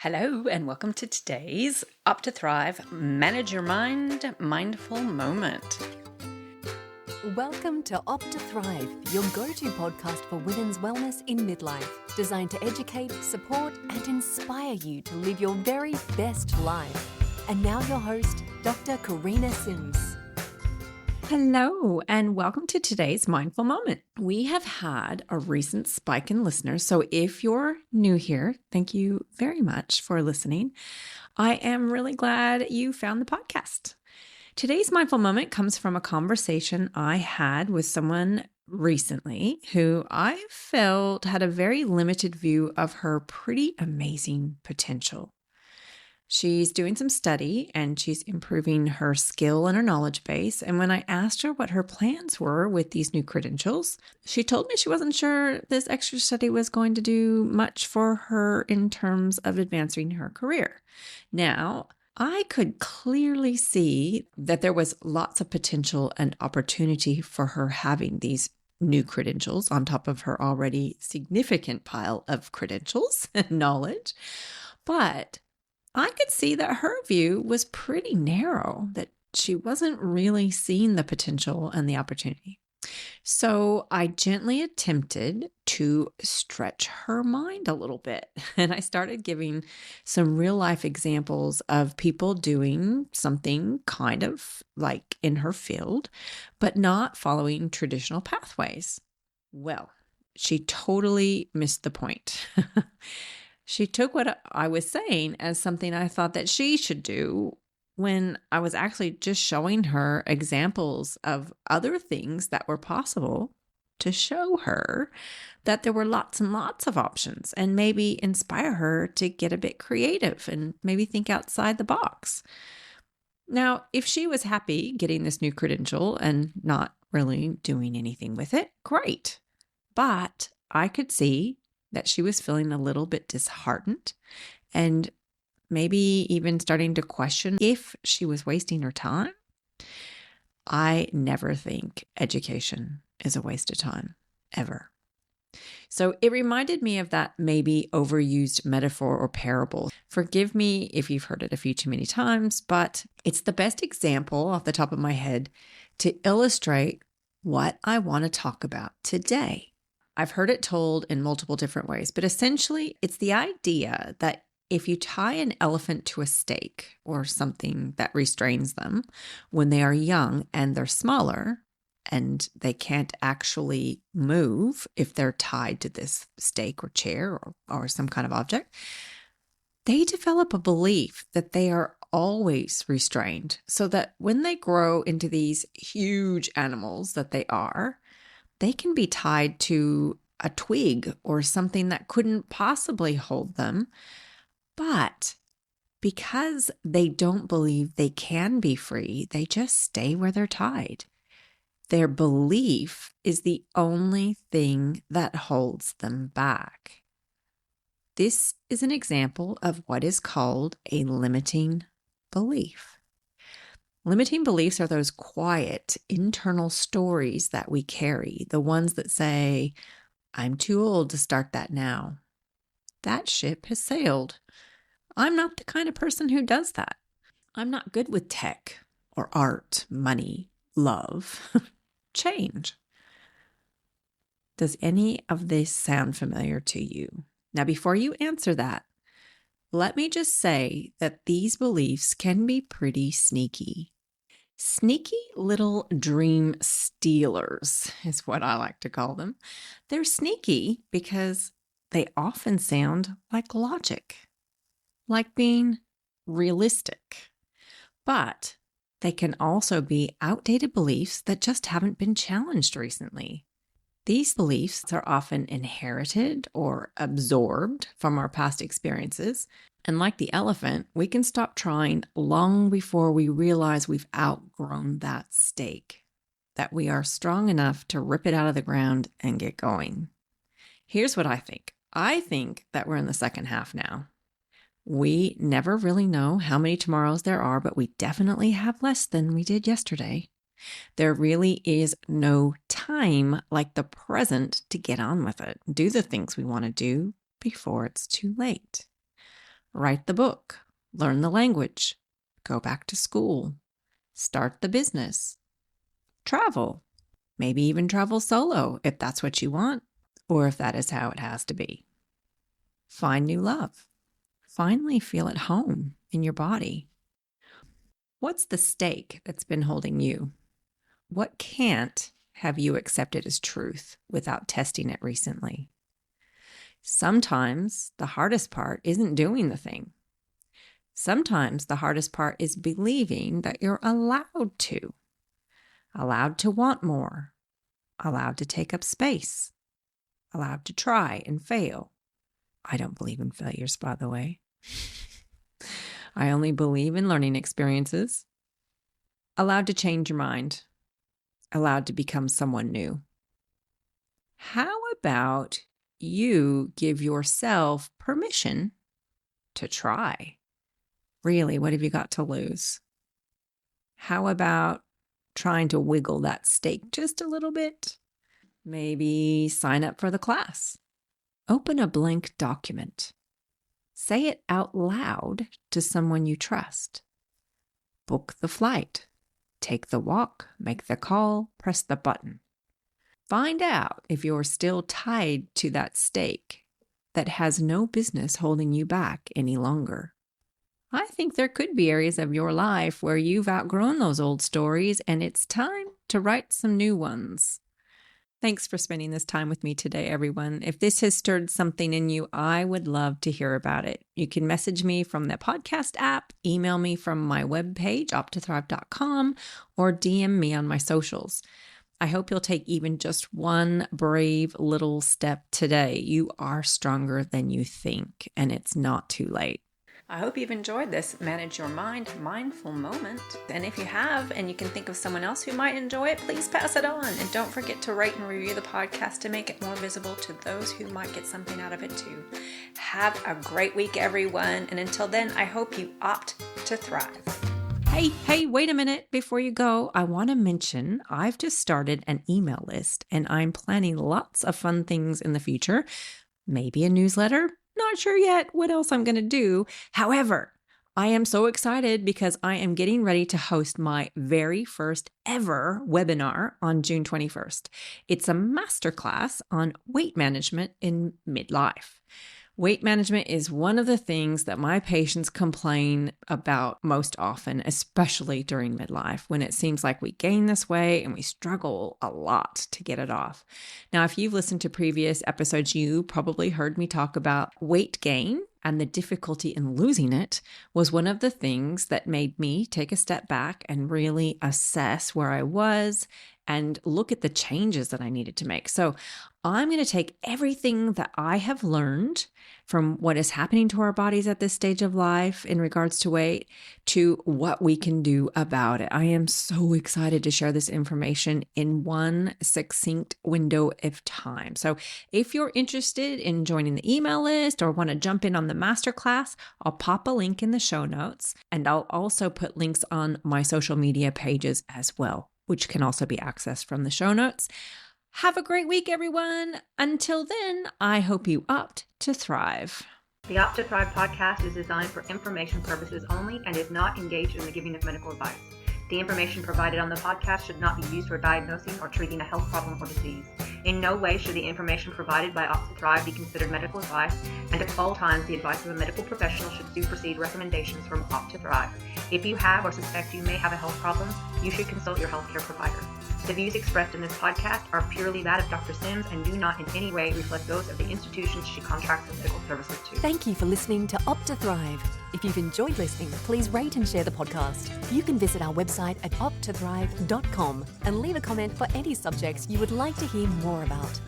Hello, and welcome to today's Up to Thrive Manage Your Mind Mindful Moment. Welcome to Up to Thrive, your go-to podcast for women's wellness in midlife, designed to educate, support, and inspire you to live your very best life. And now your host, Dr. Karina Sims. Hello, and welcome to today's Mindful Moment. We have had a recent spike in listeners, so if you're new here, thank you very much for listening. I am really glad you found the podcast. Today's Mindful Moment comes from a conversation I had with someone recently who I felt had a very limited view of her pretty amazing potential. She's doing some study and she's improving her skill and her knowledge base. And when I asked her what her plans were with these new credentials, she told me she wasn't sure this extra study was going to do much for her in terms of advancing her career. Now, I could clearly see that there was lots of potential and opportunity for her having these new credentials on top of her already significant pile of credentials and knowledge. But I could see that her view was pretty narrow, that she wasn't really seeing the potential and the opportunity. So I gently attempted to stretch her mind a little bit. And I started giving some real life examples of people doing something kind of like in her field, but not following traditional pathways. Well, she totally missed the point. She took what I was saying as something I thought that she should do when I was actually just showing her examples of other things that were possible to show her that there were lots and lots of options and maybe inspire her to get a bit creative and maybe think outside the box. Now, if she was happy getting this new credential and not really doing anything with it, great. But I could see that she was feeling a little bit disheartened and maybe even starting to question if she was wasting her time. I never think education is a waste of time, ever. So it reminded me of that maybe overused metaphor or parable. Forgive me if you've heard it a few too many times, but it's the best example off the top of my head to illustrate what I want to talk about today. I've heard it told in multiple different ways, but essentially it's the idea that if you tie an elephant to a stake or something that restrains them when they are young and they're smaller and they can't actually move if they're tied to this stake or chair or some kind of object, they develop a belief that they are always restrained so that when they grow into these huge animals that they can be tied to a twig or something that couldn't possibly hold them. But because they don't believe they can be free, they just stay where they're tied. Their belief is the only thing that holds them back. This is an example of what is called a limiting belief. Limiting beliefs are those quiet internal stories that we carry, the ones that say, I'm too old to start that now. That ship has sailed. I'm not the kind of person who does that. I'm not good with tech or art, money, love, change. Does any of this sound familiar to you? Now, before you answer that, let me just say that these beliefs can be pretty sneaky. Sneaky little dream stealers is what I like to call them. They're sneaky because they often sound like logic, like being realistic. But they can also be outdated beliefs that just haven't been challenged recently. These beliefs are often inherited or absorbed from our past experiences. And like the elephant, we can stop trying long before we realize we've outgrown that stake, that we are strong enough to rip it out of the ground and get going. Here's what I think. I think that we're in the second half now. We never really know how many tomorrows there are, but we definitely have less than we did yesterday. There really is no time like the present to get on with it, do the things we want to do before it's too late. Write the book, learn the language, go back to school, start the business, travel, maybe even travel solo if that's what you want, or if that is how it has to be. Find new love. Finally feel at home in your body. What's the stake that's been holding you? What can't have you accepted as truth without testing it recently? Sometimes the hardest part isn't doing the thing. Sometimes the hardest part is believing that you're allowed to want more, allowed to take up space, allowed to try and fail. I don't believe in failures, by the way. I only believe in learning experiences. Allowed to change your mind. Allowed to become someone new. How about you give yourself permission to try? Really, what have you got to lose? How about trying to wiggle that stake just a little bit? Maybe sign up for the class. Open a blank document. Say it out loud to someone you trust. Book the flight. Take the walk, make the call, press the button. Find out if you're still tied to that stake that has no business holding you back any longer. I think there could be areas of your life where you've outgrown those old stories and it's time to write some new ones. Thanks for spending this time with me today, everyone. If this has stirred something in you, I would love to hear about it. You can message me from the podcast app, email me from my webpage, optothrive.com, or DM me on my socials. I hope you'll take even just one brave little step today. You are stronger than you think, and it's not too late. I hope you've enjoyed this Manage Your Mind mindful moment. And if you have, and you can think of someone else who might enjoy it, please pass it on. And don't forget to rate and review the podcast to make it more visible to those who might get something out of it too. Have a great week, everyone. And until then, I hope you opt to thrive. Hey, wait a minute. Before you go, I want to mention I've just started an email list and I'm planning lots of fun things in the future. Maybe a newsletter. Not sure yet what else I'm going to do. However, I am so excited because I am getting ready to host my very first ever webinar on June 21st. It's a masterclass on weight management in midlife. Weight management is one of the things that my patients complain about most often, especially during midlife, when it seems like we gain this weight and we struggle a lot to get it off. Now, if you've listened to previous episodes, you probably heard me talk about weight gain, and the difficulty in losing it was one of the things that made me take a step back and really assess where I was and look at the changes that I needed to make. So I'm going to take everything that I have learned from what is happening to our bodies at this stage of life in regards to weight to what we can do about it. I am so excited to share this information in one succinct window of time. So if you're interested in joining the email list or want to jump in on the masterclass, I'll pop a link in the show notes, and I'll also put links on my social media pages as well, which can also be accessed from the show notes. Have a great week, everyone. Until then, I hope you opt to thrive. The Opt to Thrive podcast is designed for information purposes only and is not engaged in the giving of medical advice. The information provided on the podcast should not be used for diagnosing or treating a health problem or disease. In no way should the information provided by Opt to Thrive be considered medical advice, and at all times the advice of a medical professional should supersede recommendations from Opt to Thrive. If you have or suspect you may have a health problem, you should consult your healthcare provider. The views expressed in this podcast are purely that of Dr. Sims and do not in any way reflect those of the institutions she contracts her medical services to. Thank you for listening to Opt to Thrive. If you've enjoyed listening, please rate and share the podcast. You can visit our website at optothrive.com and leave a comment for any subjects you would like to hear more about.